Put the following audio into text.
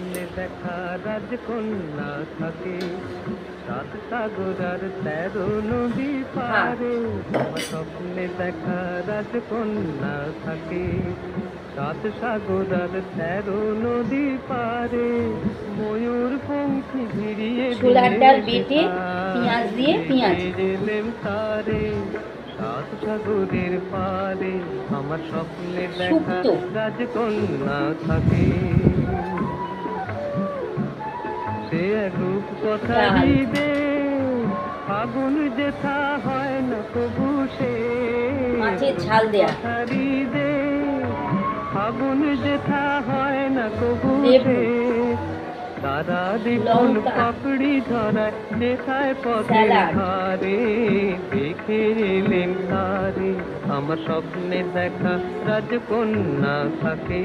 স্বপ্নে দেখা রাজকন্যা থাকে, সাত সাগর আর 13 নদী পারে। আমার স্বপ্নে দেখা রাজকন্যা থাকে, সাত সাগর আর 13 নদী পারে। ময়ূর পঙ্খী ভিড়িয়ে ছোলার ডাল বেটে পেঁয়াজ দিয়ে পেঁয়াজ এলেম তারে, সাত সাগরের পারে। আমার স্বপ্নে দেখা শুক্তো রাজকন্যা থাকে, সে রূপ কথা ডাল দিবে, ফাগুন যেথা হয় না কবু সে। মাছের ঝাল দেয়া কথা দিবে, ফাগুন যেথা হয় না কবু লেবু সে। তারা দেখুন লঙ্কা পাপড়ি ধরায় যেথায় পথের স্যালাড ধারে, দেখে এলেন তারে। আমার স্বপ্নে দেখা রাজকন্যা থাকে।